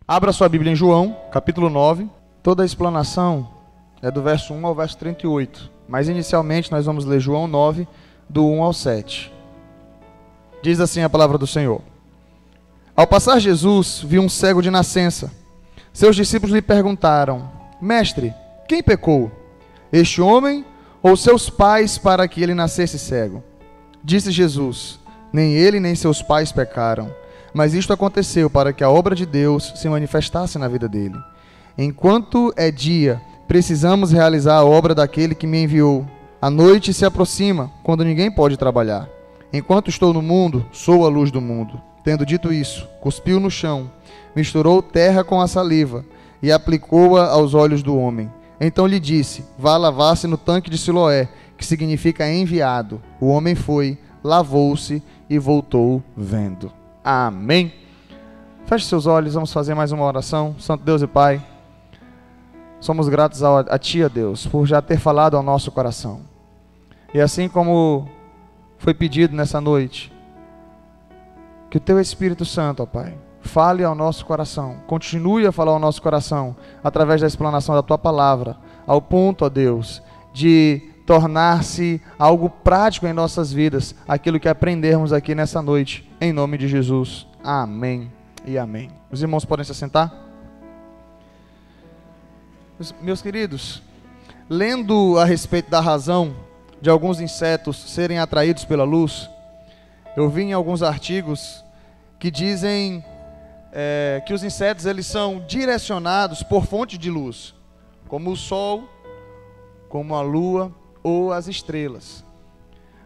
Abra sua Bíblia em João, capítulo 9. Toda a explanação é do verso 1 ao verso 38. Mas inicialmente nós vamos ler João 9, do 1 ao 7. Diz assim a palavra do Senhor. Ao passar Jesus, viu um cego de nascença. Seus discípulos lhe perguntaram: Mestre, quem pecou? Este homem ou seus pais para que ele nascesse cego? Disse Jesus: Nem ele nem seus pais pecaram, mas isto aconteceu para que a obra de Deus se manifestasse na vida dele. Enquanto é dia, precisamos realizar a obra daquele que me enviou. A noite se aproxima, quando ninguém pode trabalhar. Enquanto estou no mundo, sou a luz do mundo. Tendo dito isso, cuspiu no chão, misturou terra com a saliva e aplicou-a aos olhos do homem. Então lhe disse: Vá lavar-se no tanque de Siloé, que significa enviado. O homem foi, lavou-se e voltou vendo. Amém. Feche seus olhos, vamos fazer mais uma oração. Santo Deus e Pai, somos gratos a Ti, ó Deus, por já ter falado ao nosso coração. E assim como foi pedido nessa noite, que o Teu Espírito Santo, ó Pai, fale ao nosso coração, continue a falar ao nosso coração, através da explanação da Tua palavra, ao ponto, ó Deus, de tornar-se algo prático em nossas vidas, aquilo que aprendermos aqui nessa noite, em nome de Jesus. Amém e amém. Os irmãos podem se assentar? Meus queridos, lendo a respeito da razão de alguns insetos serem atraídos pela luz, eu vi em alguns artigos que dizem que os insetos eles são direcionados por fontes de luz, como o sol, como a lua ou as estrelas.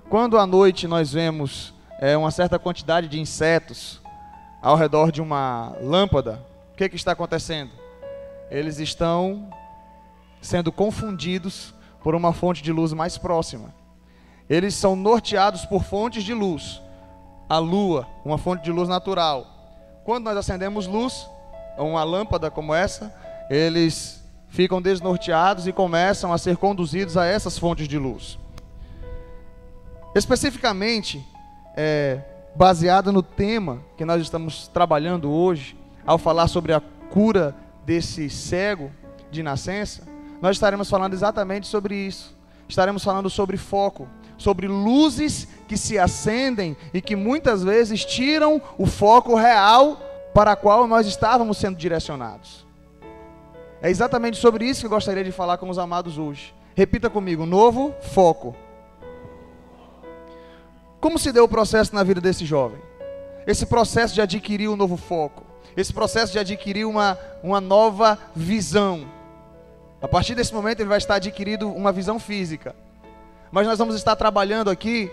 Quando à noite nós vemos uma certa quantidade de insetos ao redor de uma lâmpada, o que está acontecendo? Eles estão sendo confundidos por uma fonte de luz mais próxima. Eles são norteados por fontes de luz. A lua, uma fonte de luz natural. Quando nós acendemos luz, uma lâmpada como essa, eles ficam desnorteados e começam a ser conduzidos a essas fontes de luz. Especificamente, baseado no tema que nós estamos trabalhando hoje, ao falar sobre a cura desse cego de nascença, nós estaremos falando exatamente sobre isso. Estaremos falando sobre foco, sobre luzes que se acendem e que muitas vezes tiram o foco real para o qual nós estávamos sendo direcionados. É exatamente sobre isso que eu gostaria de falar com os amados hoje. Repita comigo: novo foco. Como se deu o processo na vida desse jovem? Esse processo de adquirir um novo foco, esse processo de adquirir uma nova visão. A partir desse momento ele vai estar adquirindo uma visão física. Mas nós vamos estar trabalhando aqui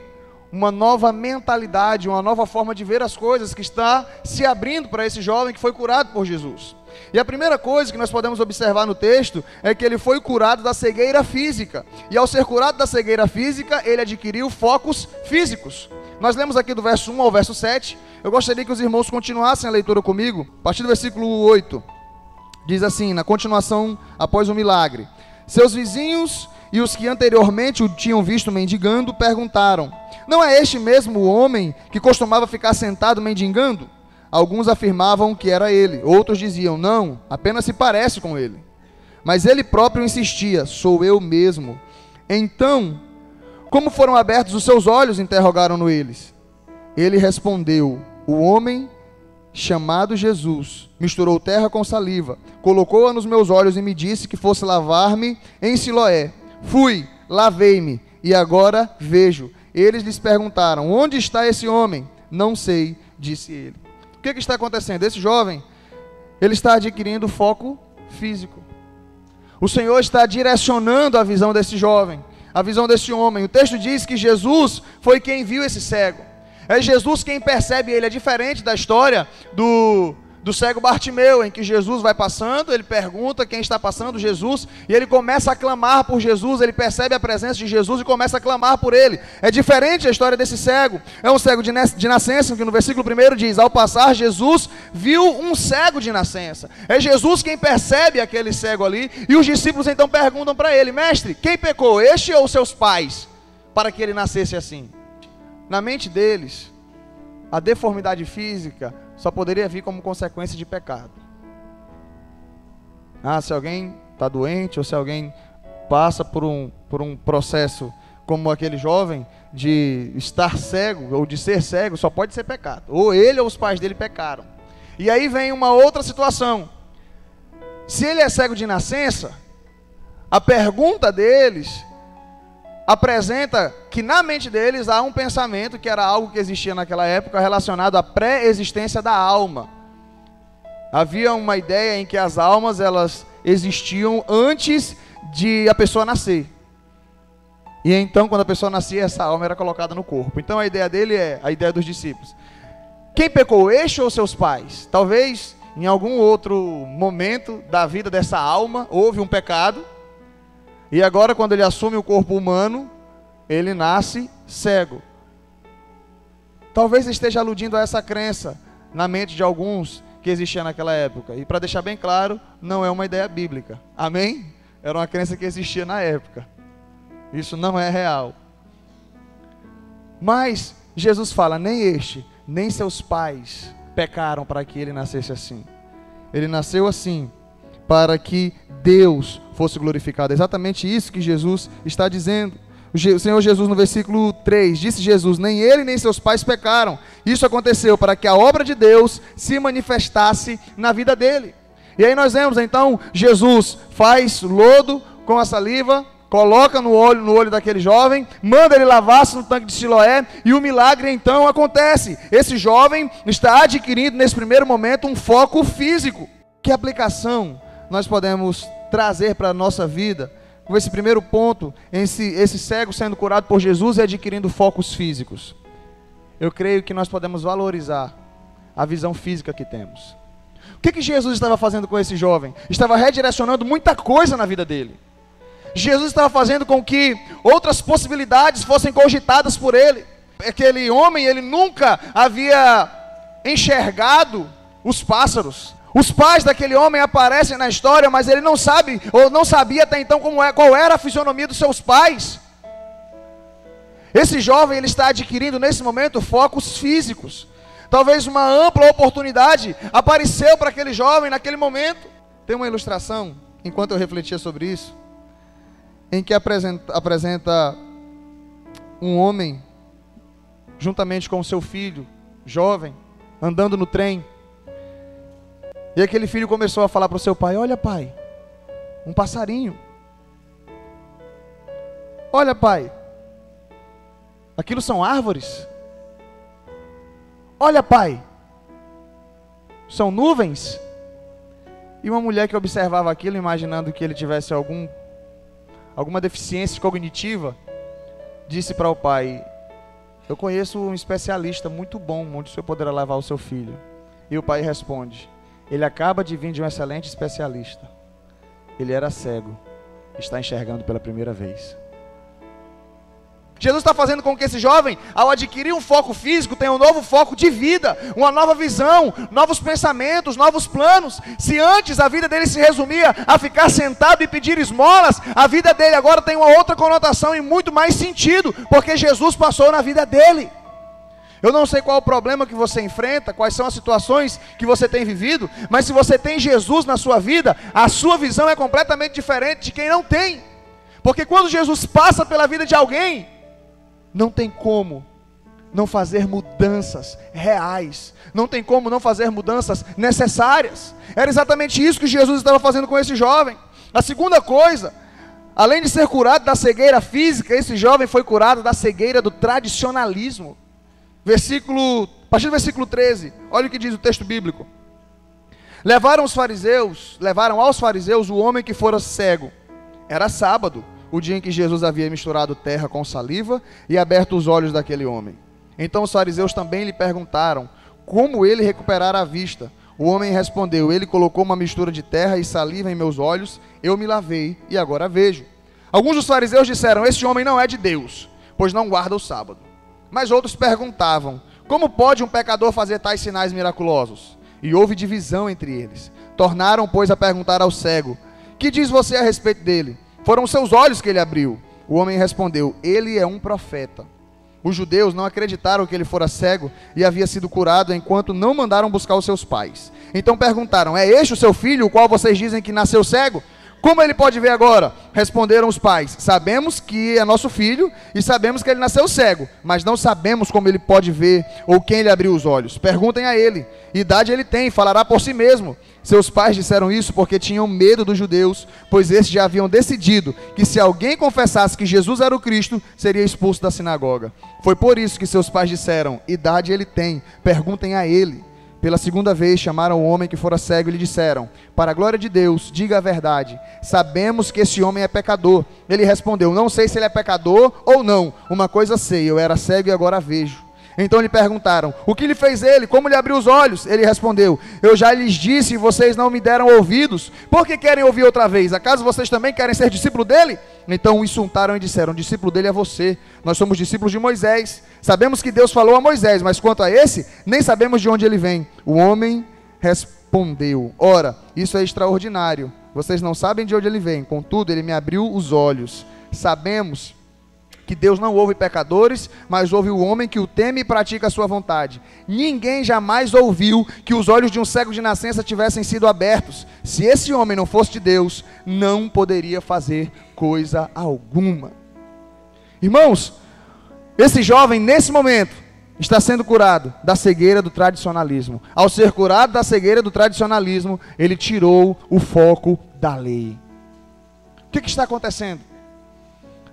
uma nova mentalidade, uma nova forma de ver as coisas que está se abrindo para esse jovem que foi curado por Jesus. E a primeira coisa que nós podemos observar no texto é que ele foi curado da cegueira física. E ao ser curado da cegueira física, ele adquiriu focos físicos. Nós lemos aqui do verso 1 ao verso 7. Eu gostaria que os irmãos continuassem a leitura comigo. A partir do versículo 8, diz assim, na continuação após o milagre: Seus vizinhos e os que anteriormente o tinham visto mendigando perguntaram: Não é este mesmo o homem que costumava ficar sentado mendigando? Alguns afirmavam que era ele, outros diziam: Não, apenas se parece com ele. Mas ele próprio insistia: Sou eu mesmo. Então, como foram abertos os seus olhos? Interrogaram-no eles. Ele respondeu: O homem chamado Jesus misturou terra com saliva, colocou-a nos meus olhos e me disse que fosse lavar-me em Siloé. Fui, lavei-me e agora vejo. Eles lhes perguntaram: Onde está esse homem? Não sei, disse ele. O que está acontecendo? Esse jovem, ele está adquirindo foco físico. O Senhor está direcionando a visão desse jovem, a visão desse homem. O texto diz que Jesus foi quem viu esse cego. É Jesus quem percebe ele. É diferente da história do cego Bartimeu, em que Jesus vai passando, ele pergunta quem está passando, Jesus, e ele começa a clamar por Jesus, ele percebe a presença de Jesus e começa a clamar por ele. É diferente a história desse cego. É um cego de nascença, que no versículo 1 diz: Ao passar, Jesus viu um cego de nascença. É Jesus quem percebe aquele cego ali, e os discípulos então perguntam para ele: Mestre, quem pecou, este ou seus pais, para que ele nascesse assim? Na mente deles, a deformidade física só poderia vir como consequência de pecado. Se alguém está doente, ou se alguém passa por um processo como aquele jovem, de estar cego, ou de ser cego, só pode ser pecado. Ou ele ou os pais dele pecaram. E aí vem uma outra situação. Se ele é cego de nascença, a pergunta deles apresenta que na mente deles há um pensamento, que era algo que existia naquela época, relacionado à pré-existência da alma. Havia uma ideia em que as almas, elas existiam antes de a pessoa nascer. E então, quando a pessoa nascia, essa alma era colocada no corpo. Então a ideia dele é, a ideia dos discípulos: quem pecou, este ou seus pais? Talvez em algum outro momento da vida dessa alma houve um pecado, e agora, quando ele assume o corpo humano, ele nasce cego. Talvez esteja aludindo a essa crença na mente de alguns que existia naquela época. E para deixar bem claro, não é uma ideia bíblica. Amém? Era uma crença que existia na época. Isso não é real. Mas Jesus fala: nem este, nem seus pais pecaram para que ele nascesse assim. Ele nasceu assim para que Deus fosse glorificado. É exatamente isso que Jesus está dizendo. O Senhor Jesus, no versículo 3, disse Jesus: nem ele nem seus pais pecaram. Isso aconteceu para que a obra de Deus se manifestasse na vida dele. E aí nós vemos então, Jesus faz lodo com a saliva, coloca no olho daquele jovem, manda ele lavar-se no tanque de Siloé, e o milagre então acontece. Esse jovem está adquirindo nesse primeiro momento um foco físico. Que aplicação nós podemos trazer para a nossa vida com esse primeiro ponto, esse cego sendo curado por Jesus e adquirindo focos físicos? Eu creio que nós podemos valorizar a visão física que temos. O que Jesus estava fazendo com esse jovem? Estava redirecionando muita coisa na vida dele. Jesus estava fazendo com que outras possibilidades fossem cogitadas por ele. Aquele homem, ele nunca havia enxergado os pássaros. Os pais daquele homem aparecem na história, mas ele não sabe, ou não sabia até então qual era a fisionomia dos seus pais. Esse jovem, ele está adquirindo nesse momento focos físicos. Talvez uma ampla oportunidade apareceu para aquele jovem naquele momento. Tem uma ilustração, enquanto eu refletia sobre isso, em que apresenta um homem juntamente com o seu filho jovem, andando no trem. E aquele filho começou a falar para o seu pai: olha, pai, um passarinho. Olha, pai, aquilo são árvores. Olha, pai, são nuvens. E uma mulher que observava aquilo, imaginando que ele tivesse alguma deficiência cognitiva, disse para o pai: eu conheço um especialista muito bom, onde o senhor poderá levar o seu filho. E o pai responde: ele acaba de vir de um excelente especialista. Ele era cego, está enxergando pela primeira vez. Jesus está fazendo com que esse jovem, ao adquirir um foco físico, tenha um novo foco de vida, uma nova visão, novos pensamentos, novos planos. Se antes a vida dele se resumia a ficar sentado e pedir esmolas, a vida dele agora tem uma outra conotação e muito mais sentido, porque Jesus passou na vida dele. Eu não sei qual é o problema que você enfrenta, quais são as situações que você tem vivido, mas se você tem Jesus na sua vida, a sua visão é completamente diferente de quem não tem. Porque quando Jesus passa pela vida de alguém, não tem como não fazer mudanças reais, não tem como não fazer mudanças necessárias. Era exatamente isso que Jesus estava fazendo com esse jovem. A segunda coisa, além de ser curado da cegueira física, esse jovem foi curado da cegueira do tradicionalismo. A partir do versículo 13, olha o que diz o texto bíblico. Levaram aos fariseus o homem que fora cego. Era sábado, o dia em que Jesus havia misturado terra com saliva e aberto os olhos daquele homem. Então os fariseus também lhe perguntaram como ele recuperara a vista. O homem respondeu: ele colocou uma mistura de terra e saliva em meus olhos, eu me lavei e agora vejo. Alguns dos fariseus disseram: este homem não é de Deus, pois não guarda o sábado. Mas outros perguntavam: como pode um pecador fazer tais sinais miraculosos? E houve divisão entre eles. Tornaram, pois, a perguntar ao cego: que diz você a respeito dele? Foram seus olhos que ele abriu. O homem respondeu: ele é um profeta. Os judeus não acreditaram que ele fora cego e havia sido curado, enquanto não mandaram buscar os seus pais. Então perguntaram: é este o seu filho, o qual vocês dizem que nasceu cego? Como ele pode ver agora? Responderam os pais: sabemos que é nosso filho e sabemos que ele nasceu cego, mas não sabemos como ele pode ver ou quem lhe abriu os olhos. Perguntem a ele. Idade ele tem, falará por si mesmo. Seus pais disseram isso porque tinham medo dos judeus, pois estes já haviam decidido que se alguém confessasse que Jesus era o Cristo, seria expulso da sinagoga. Foi por isso que seus pais disseram: idade ele tem, perguntem a ele. Pela segunda vez chamaram o homem que fora cego e lhe disseram: para a glória de Deus, diga a verdade. Sabemos que esse homem é pecador. Ele respondeu: não sei se ele é pecador ou não. Uma coisa sei, eu era cego e agora vejo. Então lhe perguntaram: o que lhe fez ele? Como lhe abriu os olhos? Ele respondeu: eu já lhes disse e vocês não me deram ouvidos. Por que querem ouvir outra vez? Acaso vocês também querem ser discípulo dele? Então o insultaram e disseram: discípulo dele é você. Nós somos discípulos de Moisés. Sabemos que Deus falou a Moisés, mas quanto a esse, nem sabemos de onde ele vem. O homem respondeu: ora, isso é extraordinário. Vocês não sabem de onde ele vem. Contudo, ele me abriu os olhos. Sabemos que Deus não ouve pecadores, mas ouve o homem que o teme e pratica a sua vontade. Ninguém jamais ouviu que os olhos de um cego de nascença tivessem sido abertos. Se esse homem não fosse de Deus, não poderia fazer coisa alguma. Irmãos, esse jovem, nesse momento, está sendo curado da cegueira do tradicionalismo. Ao ser curado da cegueira do tradicionalismo, ele tirou o foco da lei. O que está acontecendo?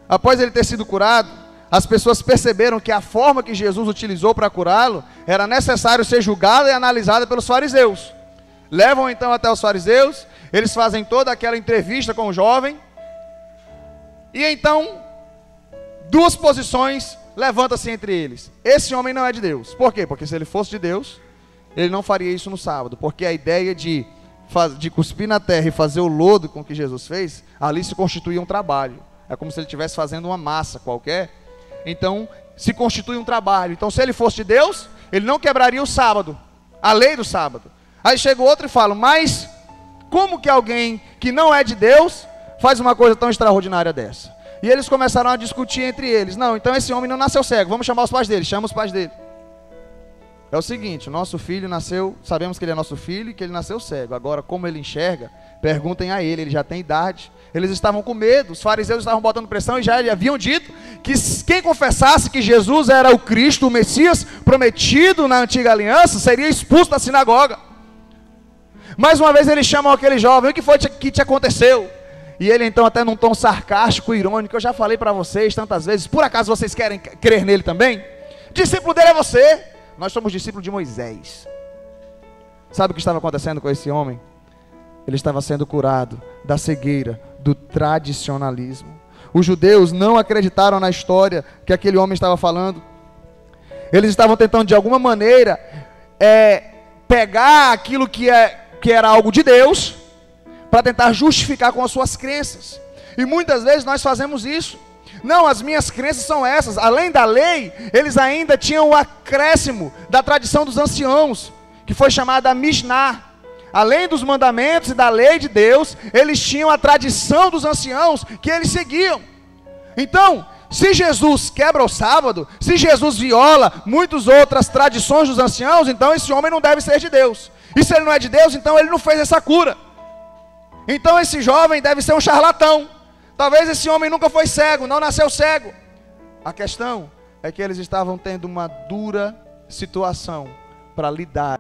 Após ele ter sido curado, as pessoas perceberam que a forma que Jesus utilizou para curá-lo era necessário ser julgada e analisada pelos fariseus. Levam então até os fariseus, eles fazem toda aquela entrevista com o jovem, e então duas posições levantam-se entre eles. Esse homem não é de Deus. Por quê? Porque se ele fosse de Deus, ele não faria isso no sábado, porque a ideia de cuspir na terra e fazer o lodo com que Jesus fez, ali se constituía um trabalho. É como se ele estivesse fazendo uma massa qualquer. Então, se constitui um trabalho. Então, se ele fosse de Deus, ele não quebraria o sábado, a lei do sábado. Aí chega o outro e fala: mas como que alguém que não é de Deus faz uma coisa tão extraordinária dessa? E eles começaram a discutir entre eles: não, então esse homem não nasceu cego, vamos chamar os pais dele. Chama os pais dele. É o seguinte: o nosso filho nasceu, sabemos que ele é nosso filho e que ele nasceu cego. Agora, como ele enxerga, perguntem a ele, ele já tem idade. Eles estavam com medo, os fariseus estavam botando pressão e já haviam dito que quem confessasse que Jesus era o Cristo, o Messias prometido na antiga aliança, seria expulso da sinagoga. Mais uma vez eles chamam aquele jovem: o que foi que te aconteceu? E ele então, até num tom sarcástico, irônico: eu já falei para vocês tantas vezes, por acaso vocês querem crer nele também? Discípulo dele é você. Nós somos discípulos de Moisés. Sabe o que estava acontecendo com esse homem? Ele estava sendo curado da cegueira do tradicionalismo. Os judeus não acreditaram na história que aquele homem estava falando. Eles estavam tentando de alguma maneira pegar aquilo que era algo de Deus para tentar justificar com as suas crenças. E muitas vezes nós fazemos isso. Não, as minhas crenças são essas. Além da lei, eles ainda tinham o acréscimo da tradição dos anciãos, que foi chamada Mishnah. Além dos mandamentos e da lei de Deus, eles tinham a tradição dos anciãos que eles seguiam. Então, se Jesus quebra o sábado, se Jesus viola muitas outras tradições dos anciãos, então esse homem não deve ser de Deus. E se ele não é de Deus, então ele não fez essa cura. Então esse jovem deve ser um charlatão. Talvez esse homem nunca foi cego, não nasceu cego. A questão é que eles estavam tendo uma dura situação para lidar.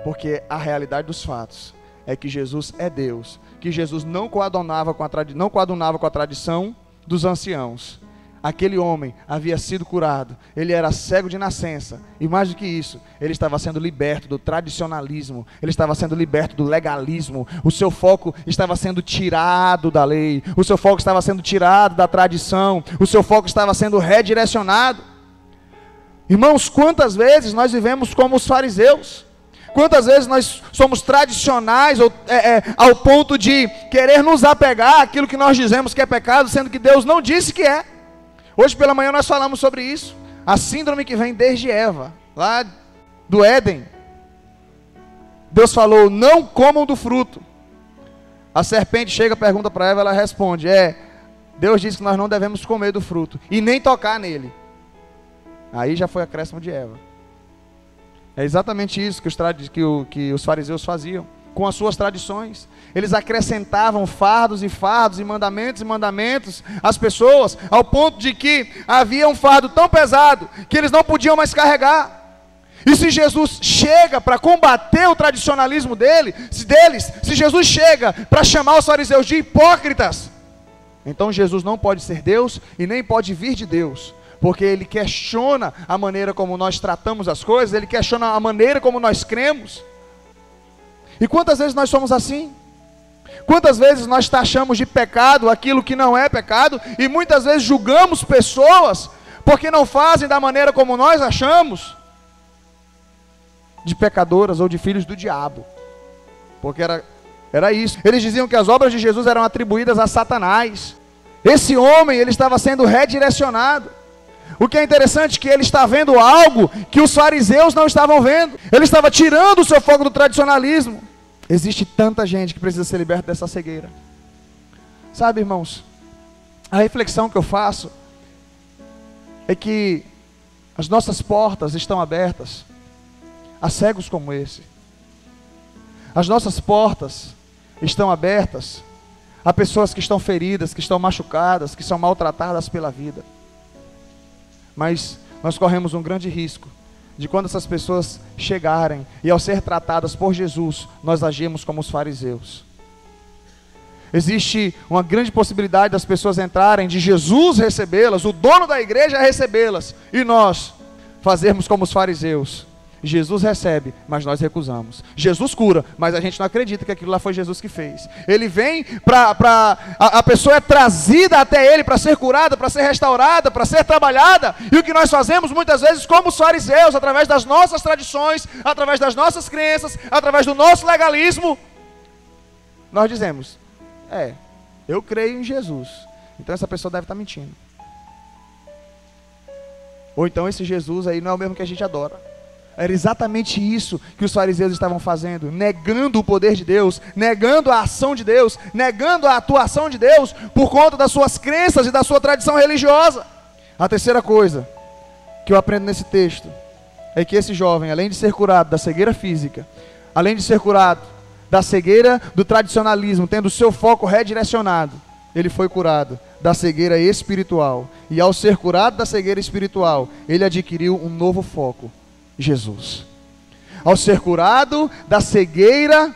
Porque a realidade dos fatos é que Jesus é Deus, que Jesus não coadunava com a tradição dos anciãos. Aquele homem havia sido curado, ele era cego de nascença, e mais do que isso, ele estava sendo liberto do tradicionalismo, ele estava sendo liberto do legalismo, o seu foco estava sendo tirado da lei, o seu foco estava sendo tirado da tradição, o seu foco estava sendo redirecionado. Irmãos, quantas vezes nós vivemos como os fariseus? Quantas vezes nós somos tradicionais ao ponto de querer nos apegar àquilo que nós dizemos que é pecado, sendo que Deus não disse que é. Hoje pela manhã nós falamos sobre isso. A síndrome que vem desde Eva, lá do Éden. Deus falou: não comam do fruto. A serpente chega, pergunta para Eva, ela responde: Deus disse que nós não devemos comer do fruto e nem tocar nele. Aí já foi acréscimo de Eva. É exatamente isso que os fariseus faziam com as suas tradições. Eles acrescentavam fardos e fardos e mandamentos às pessoas, ao ponto de que havia um fardo tão pesado que eles não podiam mais carregar. E se Jesus chega para combater o tradicionalismo deles, se Jesus chega para chamar os fariseus de hipócritas, então Jesus não pode ser Deus e nem pode vir de Deus, porque ele questiona a maneira como nós tratamos as coisas, ele questiona a maneira como nós cremos. E quantas vezes nós somos assim? Quantas vezes nós taxamos de pecado aquilo que não é pecado, e muitas vezes julgamos pessoas porque não fazem da maneira como nós achamos, de pecadoras ou de filhos do diabo, porque era isso. Eles diziam que as obras de Jesus eram atribuídas a Satanás. Esse homem, ele estava sendo redirecionado. O que é interessante é que ele está vendo algo que os fariseus não estavam vendo. Ele estava tirando o seu foco do tradicionalismo. Existe tanta gente que precisa ser liberta dessa cegueira. Sabe, irmãos, a reflexão que eu faço é que as nossas portas estão abertas a cegos como esse. As nossas portas estão abertas a pessoas que estão feridas, que estão machucadas, que são maltratadas pela vida. Mas nós corremos um grande risco de, quando essas pessoas chegarem e ao ser tratadas por Jesus, nós agimos como os fariseus. Existe uma grande possibilidade das pessoas entrarem, de Jesus recebê-las, o dono da igreja recebê-las, e nós fazermos como os fariseus. Jesus recebe, mas nós recusamos. Jesus cura, mas a gente não acredita que aquilo lá foi Jesus que fez. Ele vem a pessoa é trazida até ele para ser curada, para ser restaurada, para ser trabalhada. E o que nós fazemos muitas vezes como os fariseus, através das nossas tradições, através das nossas crenças, através do nosso legalismo, nós dizemos: eu creio em Jesus, então essa pessoa deve estar mentindo. Ou então esse Jesus aí não é o mesmo que a gente adora. Era exatamente isso que os fariseus estavam fazendo, negando o poder de Deus, negando a ação de Deus, negando a atuação de Deus, por conta das suas crenças e da sua tradição religiosa. A terceira coisa que eu aprendo nesse texto é que esse jovem, além de ser curado da cegueira física, além de ser curado da cegueira do tradicionalismo, tendo o seu foco redirecionado, ele foi curado da cegueira espiritual. E ao ser curado da cegueira espiritual, ele adquiriu um novo foco: Jesus. Ao ser curado da cegueira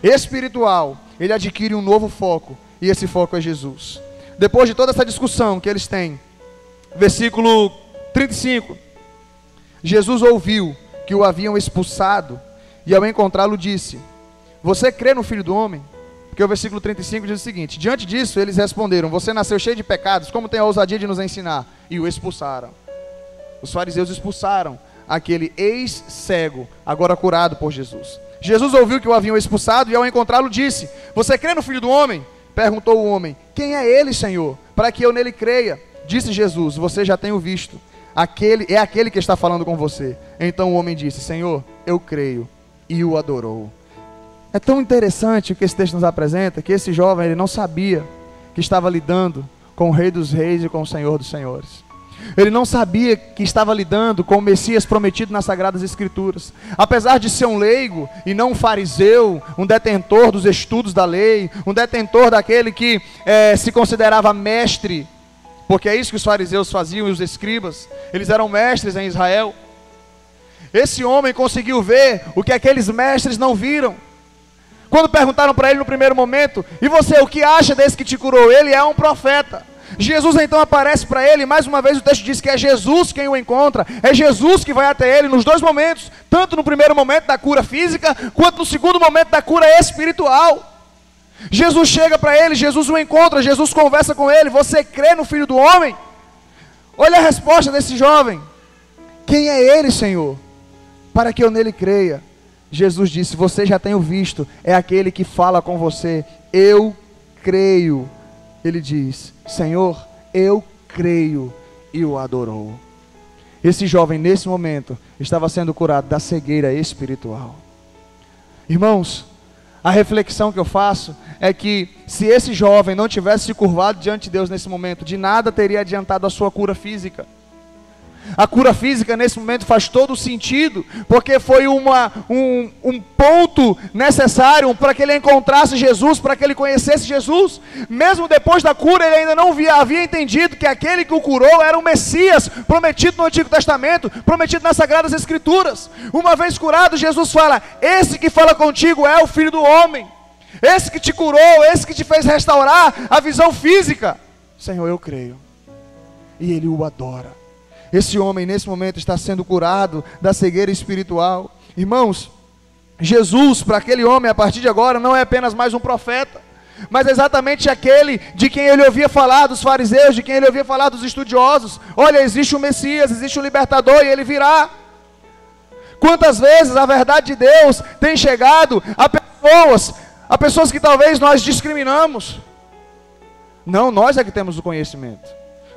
espiritual, ele adquire um novo foco, e esse foco é Jesus. Depois de toda essa discussão que eles têm, versículo 35, Jesus ouviu que o haviam expulsado, e ao encontrá-lo disse: você crê no Filho do Homem? Porque o versículo 35 diz o seguinte: diante disso eles responderam: você nasceu cheio de pecados, como tem a ousadia de nos ensinar? E o expulsaram. Os fariseus expulsaram aquele ex-cego, agora curado por Jesus. Jesus ouviu que o haviam expulsado, e ao encontrá-lo disse: você crê no Filho do Homem? Perguntou o homem: quem é ele, Senhor, para que eu nele creia? Disse Jesus: você já tem o visto, é aquele que está falando com você. Então o homem disse: Senhor, eu creio, e o adorou. É tão interessante o que esse texto nos apresenta, que esse jovem, ele não sabia que estava lidando com o Rei dos Reis e com o Senhor dos Senhores. Ele não sabia que estava lidando com o Messias prometido nas Sagradas Escrituras. Apesar de ser um leigo e não um fariseu, um detentor dos estudos da lei, um detentor daquele que se considerava mestre, porque é isso que os fariseus faziam e os escribas, eles eram mestres em Israel. Esse homem conseguiu ver o que aqueles mestres não viram. Quando perguntaram para ele no primeiro momento: e você, o que acha desse que te curou? Ele é um profeta. Jesus então aparece para ele, e mais uma vez o texto diz que é Jesus quem o encontra, é Jesus que vai até ele nos dois momentos, tanto no primeiro momento da cura física, quanto no segundo momento da cura espiritual. Jesus chega para ele, Jesus o encontra, Jesus conversa com ele: você crê no Filho do Homem? Olha a resposta desse jovem: quem é ele, Senhor, para que eu nele creia? Jesus disse: você já tem o visto, é aquele que fala com você. Eu creio. Ele diz: Senhor, eu creio, e o adorou. Esse jovem, nesse momento, estava sendo curado da cegueira espiritual. Irmãos, a reflexão que eu faço é que, se esse jovem não tivesse se curvado diante de Deus nesse momento, de nada teria adiantado a sua cura física. A cura física nesse momento faz todo sentido, porque foi um ponto necessário para que ele encontrasse Jesus, para que ele conhecesse Jesus. Mesmo depois da cura, ele ainda não havia entendido que aquele que o curou era o Messias, prometido no Antigo Testamento, prometido nas Sagradas Escrituras. Uma vez curado, Jesus fala: esse que fala contigo é o Filho do Homem, esse que te curou, esse que te fez restaurar a visão física. Senhor, eu creio. E ele o adora. Esse homem nesse momento está sendo curado da cegueira espiritual. Irmãos, Jesus para aquele homem a partir de agora não é apenas mais um profeta, mas exatamente aquele de quem ele ouvia falar, dos fariseus, de quem ele ouvia falar, dos estudiosos. Olha, existe um Messias, existe um libertador e ele virá. Quantas vezes a verdade de Deus tem chegado a pessoas que talvez nós discriminamos? Não, nós é que temos o conhecimento,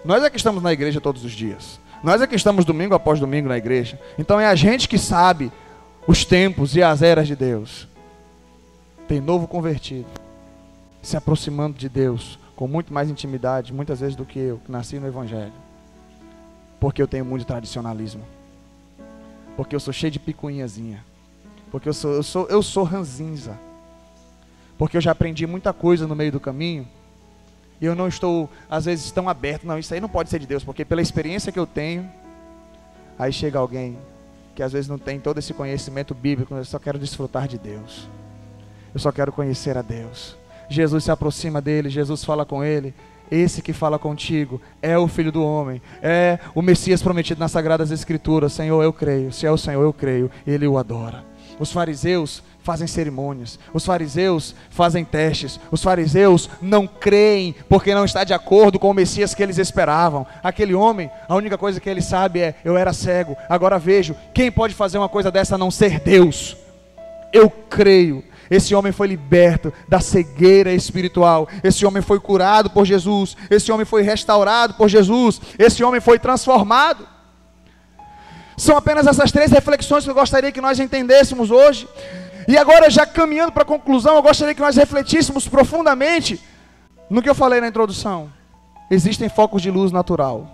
nós é que estamos na igreja todos os dias, nós é que estamos domingo após domingo na igreja. Então é a gente que sabe os tempos e as eras de Deus. Tem novo convertido se aproximando de Deus com muito mais intimidade, muitas vezes, do que eu, que nasci no Evangelho. Porque eu tenho muito tradicionalismo, porque eu sou cheio de picuinhazinha, porque eu sou ranzinza, porque eu já aprendi muita coisa no meio do caminho, e eu não estou, às vezes, tão aberto. Não, isso aí não pode ser de Deus, porque pela experiência que eu tenho, aí chega alguém que às vezes não tem todo esse conhecimento bíblico. Eu só quero desfrutar de Deus, eu só quero conhecer a Deus. Jesus se aproxima dele, Jesus fala com ele: esse que fala contigo é o Filho do Homem, é o Messias prometido nas Sagradas Escrituras. Senhor, eu creio. Se é o Senhor, eu creio. Ele o adora. Os fariseus fazem cerimônias, os fariseus fazem testes, os fariseus não creem porque não está de acordo com o Messias que eles esperavam. Aquele homem, a única coisa que ele sabe é: eu era cego, agora vejo. Quem pode fazer uma coisa dessa a não ser Deus? Eu creio. Esse homem foi liberto da cegueira espiritual, esse homem foi curado por Jesus, esse homem foi restaurado por Jesus, esse homem foi transformado. São apenas essas 3 reflexões que eu gostaria que nós entendêssemos hoje. E agora, já caminhando para a conclusão, eu gostaria que nós refletíssemos profundamente no que eu falei na introdução. Existem focos de luz natural,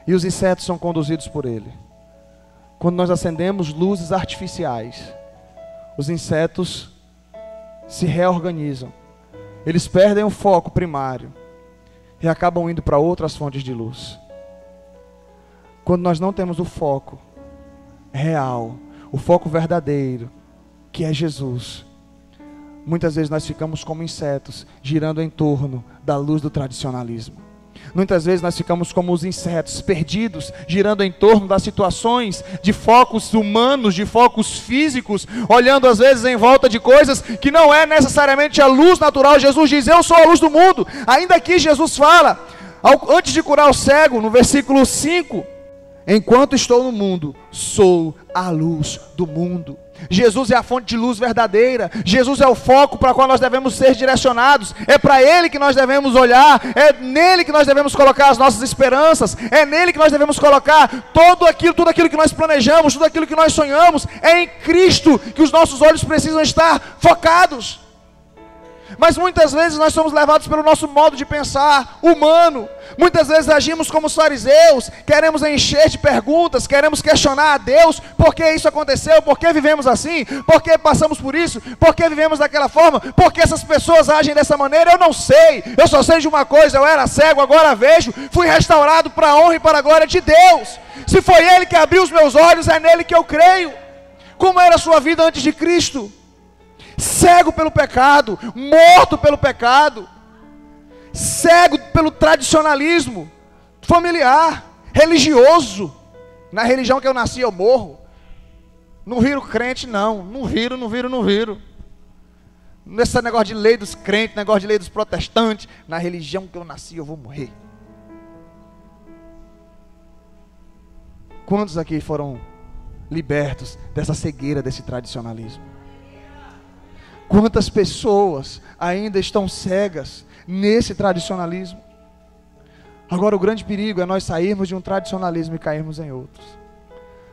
e os insetos são conduzidos por ele. Quando nós acendemos luzes artificiais, os insetos se reorganizam, eles perdem o foco primário e acabam indo para outras fontes de luz. Quando nós não temos o foco real, o foco verdadeiro, que é Jesus, muitas vezes nós ficamos como insetos, girando em torno da luz do tradicionalismo. Muitas vezes nós ficamos como os insetos, perdidos, girando em torno das situações, de focos humanos, de focos físicos, olhando às vezes em volta de coisas que não é necessariamente a luz natural. Jesus diz: eu sou a luz do mundo. Ainda aqui Jesus fala, antes de curar o cego, no versículo 5, enquanto estou no mundo, sou a luz do mundo. Jesus é a fonte de luz verdadeira. Jesus é o foco para o qual nós devemos ser direcionados. É para Ele que nós devemos olhar. É nele que nós devemos colocar as nossas esperanças. É nele que nós devemos colocar tudo aquilo que nós planejamos, tudo aquilo que nós sonhamos. É em Cristo que os nossos olhos precisam estar focados. Mas muitas vezes nós somos levados pelo nosso modo de pensar humano. Muitas vezes agimos como os fariseus, queremos encher de perguntas, queremos questionar a Deus: por que isso aconteceu? Por que vivemos assim? Por que passamos por isso? Por que vivemos daquela forma? Por que essas pessoas agem dessa maneira? Eu não sei, eu só sei de uma coisa: eu era cego, agora vejo, fui restaurado para a honra e para a glória de Deus. Se foi Ele que abriu os meus olhos, é nele que eu creio. Como era a sua vida antes de Cristo? Cego pelo pecado, morto pelo pecado, cego pelo tradicionalismo familiar, religioso. Na religião que eu nasci eu morro. Não viro crente não viro. Nesse negócio de lei dos crentes, negócio de lei dos protestantes. Na religião que eu nasci eu vou morrer. Quantos aqui foram libertos dessa cegueira, desse tradicionalismo? Quantas pessoas ainda estão cegas nesse tradicionalismo? Agora, o grande perigo é nós sairmos de um tradicionalismo e cairmos em outros.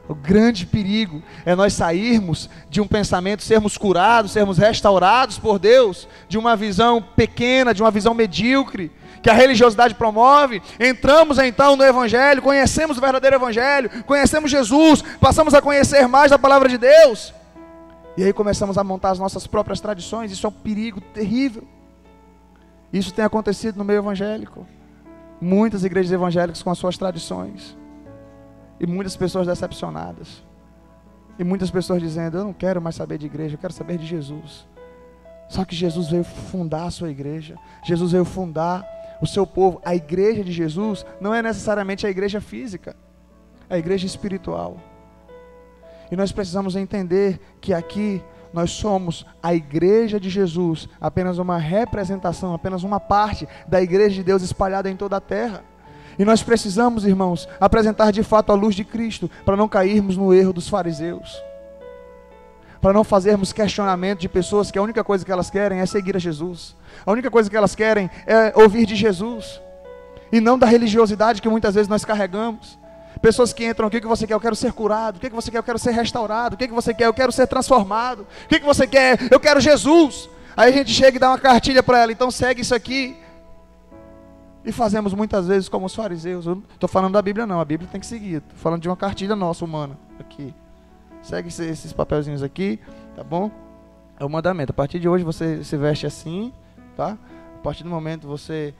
O grande perigo é nós sairmos de um pensamento, sermos curados, sermos restaurados por Deus, de uma visão pequena, de uma visão medíocre, que a religiosidade promove, entramos então no Evangelho, conhecemos o verdadeiro Evangelho, conhecemos Jesus, passamos a conhecer mais da palavra de Deus, e aí começamos a montar as nossas próprias tradições. Isso é um perigo terrível. Isso tem acontecido no meio evangélico. Muitas igrejas evangélicas com as suas tradições, e muitas pessoas decepcionadas, e muitas pessoas dizendo: eu não quero mais saber de igreja, eu quero saber de Jesus. Só que Jesus veio fundar a sua igreja, Jesus veio fundar o seu povo. A igreja de Jesus não é necessariamente a igreja física, é a igreja espiritual. E nós precisamos entender que aqui nós somos a igreja de Jesus, apenas uma representação, apenas uma parte da igreja de Deus espalhada em toda a terra. E nós precisamos, irmãos, apresentar de fato a luz de Cristo, para não cairmos no erro dos fariseus, para não fazermos questionamento de pessoas que a única coisa que elas querem é seguir a Jesus, a única coisa que elas querem é ouvir de Jesus, e não da religiosidade que muitas vezes nós carregamos. Pessoas que entram: o que você quer? Eu quero ser curado. O que você quer? Eu quero ser restaurado. O que você quer? Eu quero ser transformado. O que você quer? Eu quero Jesus. Aí a gente chega e dá uma cartilha para ela: então segue isso aqui. E fazemos muitas vezes como os fariseus. Eu não estou falando da Bíblia não, a Bíblia tem que seguir. Estou falando de uma cartilha nossa, humana, aqui. Segue esses papelzinhos aqui, tá bom? É o mandamento. A partir de hoje você se veste assim, tá? A partir do momento você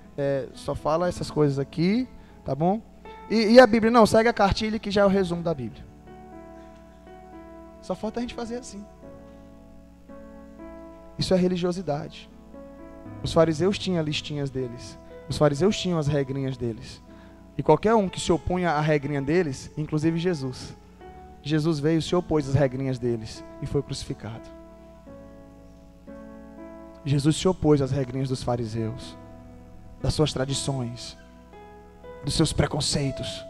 só fala essas coisas aqui, tá bom? E a Bíblia? Não, segue a cartilha que já é o resumo da Bíblia. Só falta a gente fazer assim. Isso é religiosidade. Os fariseus tinham listinhas deles. Os fariseus tinham as regrinhas deles. E qualquer um que se opunha à regrinha deles, inclusive Jesus. Jesus veio e se opôs às regrinhas deles e foi crucificado. Jesus se opôs às regrinhas dos fariseus, das suas tradições, dos seus preconceitos.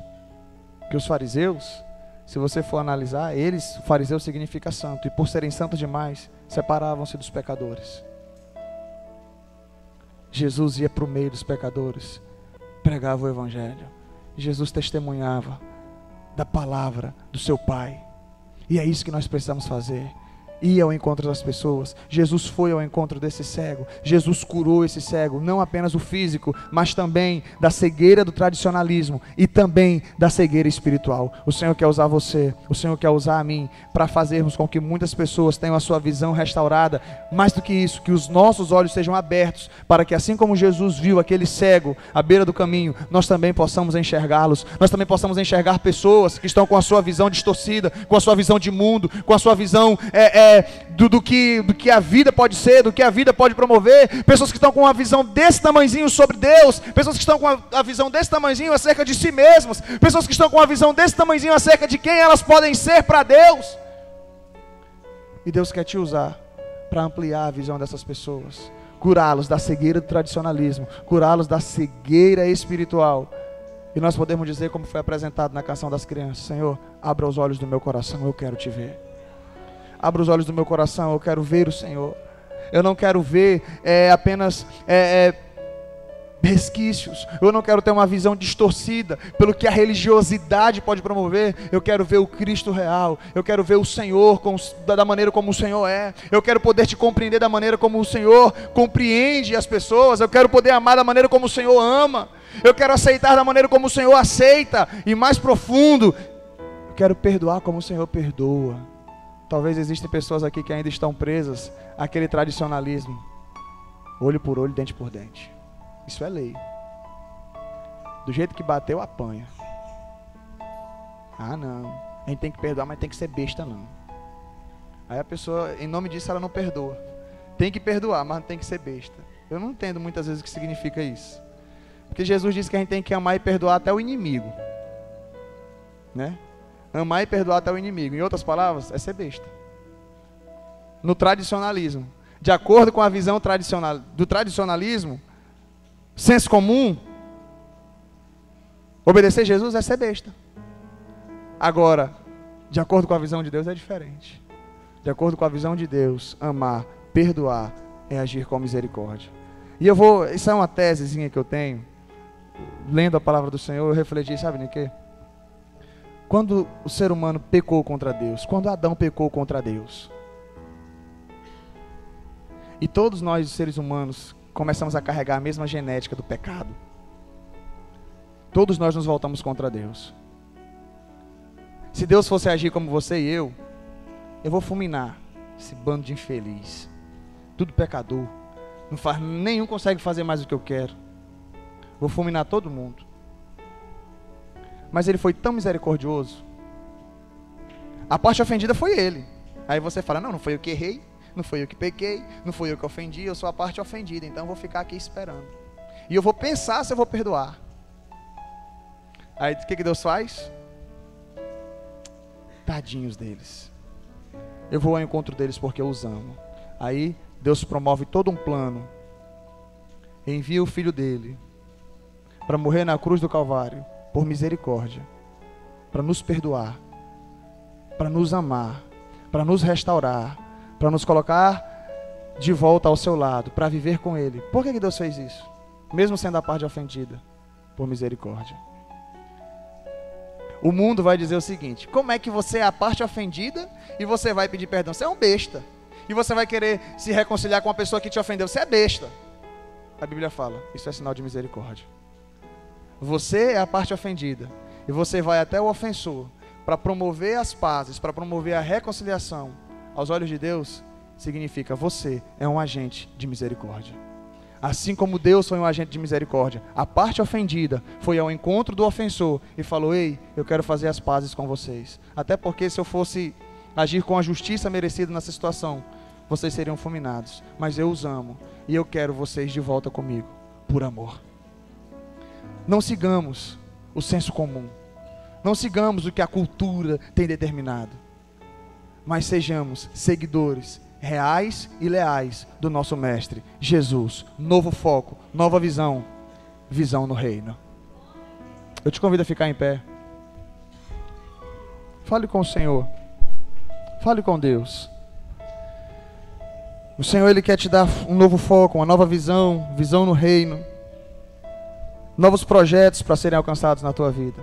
Porque os fariseus, se você for analisar, o fariseu significa santo, e por serem santos demais, separavam-se dos pecadores. Jesus ia para o meio dos pecadores, pregava o Evangelho. Jesus testemunhava da palavra do seu Pai. E é isso que nós precisamos fazer. Ir ao encontro das pessoas. Jesus foi ao encontro desse cego. Jesus curou esse cego, não apenas o físico, mas também da cegueira do tradicionalismo e também da cegueira espiritual. O Senhor quer usar você, o Senhor quer usar a mim, para fazermos com que muitas pessoas tenham a sua visão restaurada. Mais do que isso, que os nossos olhos sejam abertos, para que assim como Jesus viu aquele cego à beira do caminho, nós também possamos enxergá-los. Nós também possamos enxergar pessoas que estão com a sua visão distorcida, com a sua visão de mundo, com a sua visão do que a vida pode ser, do que a vida pode promover. Pessoas que estão com uma visão desse tamanhozinho sobre Deus, pessoas que estão com a visão desse tamanhozinho acerca de si mesmas, pessoas que estão com uma visão desse tamanhozinho acerca de quem elas podem ser para Deus. E Deus quer te usar para ampliar a visão dessas pessoas, curá-los da cegueira do tradicionalismo, curá-los da cegueira espiritual. E nós podemos dizer, como foi apresentado na canção das crianças: Senhor, abra os olhos do meu coração, eu quero te ver. Abra os olhos do meu coração, eu quero ver o Senhor. Eu não quero ver apenas resquícios. Eu não quero ter uma visão distorcida pelo que a religiosidade pode promover. Eu quero ver o Cristo real. Eu quero ver o Senhor da maneira como o Senhor é. Eu quero poder te compreender da maneira como o Senhor compreende as pessoas. Eu quero poder amar da maneira como o Senhor ama. Eu quero aceitar da maneira como o Senhor aceita. E mais profundo, eu quero perdoar como o Senhor perdoa. Talvez existem pessoas aqui que ainda estão presas àquele tradicionalismo. Olho por olho, dente por dente. Isso é lei. Do jeito que bateu, apanha. Ah, não. A gente tem que perdoar, mas tem que ser besta, não. Aí a pessoa, em nome disso, ela não perdoa. Tem que perdoar, mas não tem que ser besta. Eu não entendo muitas vezes o que significa isso. Porque Jesus disse que a gente tem que amar e perdoar até o inimigo. Né? Amar e perdoar até o inimigo. Em outras palavras, é ser besta. No tradicionalismo, de acordo com a visão do tradicionalismo, senso comum, obedecer Jesus é ser besta. Agora, de acordo com a visão de Deus é diferente. De acordo com a visão de Deus, amar, perdoar é agir com misericórdia. E isso é uma tesezinha que eu tenho, lendo a palavra do Senhor, eu refleti, sabe de quê? Quando o ser humano pecou contra Deus, quando Adão pecou contra Deus, e todos nós, os seres humanos, começamos a carregar a mesma genética do pecado. Todos nós nos voltamos contra Deus. Se Deus fosse agir como você e eu vou fulminar esse bando de infeliz, tudo pecador, nenhum consegue fazer mais do que eu quero. Vou fulminar todo mundo. Mas ele foi tão misericordioso. A parte ofendida foi ele. Aí você fala, não foi eu que errei, não foi eu que pequei, não foi eu que ofendi, eu sou a parte ofendida, então eu vou ficar aqui esperando. E eu vou pensar se eu vou perdoar. Aí o que Deus faz? Tadinhos deles. Eu vou ao encontro deles porque eu os amo. Aí Deus promove todo um plano. Envia o filho dele para morrer na cruz do Calvário, por misericórdia, para nos perdoar, para nos amar, para nos restaurar, para nos colocar de volta ao seu lado, para viver com ele. Por que Deus fez isso? Mesmo sendo a parte ofendida, por misericórdia. O mundo vai dizer o seguinte: como é que você é a parte ofendida e você vai pedir perdão? Você é um besta. E você vai querer se reconciliar com uma pessoa que te ofendeu. Você é besta. A Bíblia fala, isso é sinal de misericórdia. Você é a parte ofendida e você vai até o ofensor para promover as pazes, para promover a reconciliação. Aos olhos de Deus, significa você é um agente de misericórdia. Assim como Deus foi um agente de misericórdia, a parte ofendida foi ao encontro do ofensor e falou: ei, eu quero fazer as pazes com vocês. Até porque se eu fosse agir com a justiça merecida nessa situação, vocês seriam fulminados. Mas eu os amo e eu quero vocês de volta comigo, por amor. Não sigamos o senso comum. Não sigamos o que a cultura tem determinado. Mas sejamos seguidores reais e leais do nosso Mestre, Jesus. Novo foco, nova visão. Visão no reino. Eu te convido a ficar em pé. Fale com o Senhor. Fale com Deus. O Senhor, Ele quer te dar um novo foco, uma nova visão. Visão no reino. Novos projetos para serem alcançados na tua vida.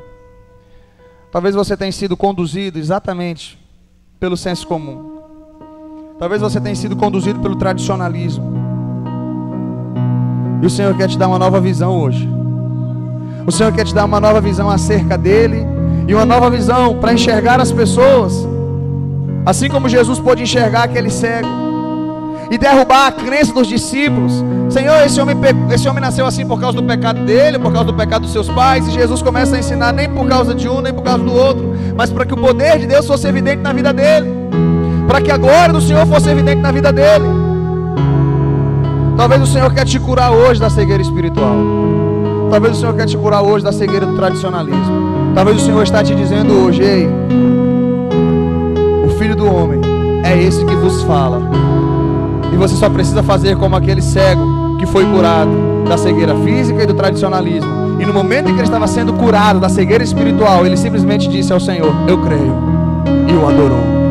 Talvez você tenha sido conduzido exatamente pelo senso comum. Talvez você tenha sido conduzido pelo tradicionalismo. E o Senhor quer te dar uma nova visão hoje. O Senhor quer te dar uma nova visão acerca dEle. E uma nova visão para enxergar as pessoas. Assim como Jesus pôde enxergar aquele cego. E derrubar a crença dos discípulos. Senhor, esse homem nasceu assim por causa do pecado dele, por causa do pecado dos seus pais. E Jesus começa a ensinar nem por causa de um, nem por causa do outro, mas para que o poder de Deus fosse evidente na vida dele, para que a glória do Senhor fosse evidente na vida dele. Talvez o Senhor quer te curar hoje da cegueira espiritual. Talvez o Senhor quer te curar hoje da cegueira do tradicionalismo. Talvez o Senhor está te dizendo hoje: ei, o Filho do Homem é esse que vos fala. E você só precisa fazer como aquele cego que foi curado da cegueira física e do tradicionalismo. E no momento em que ele estava sendo curado da cegueira espiritual, ele simplesmente disse ao Senhor: eu creio. E o adorou.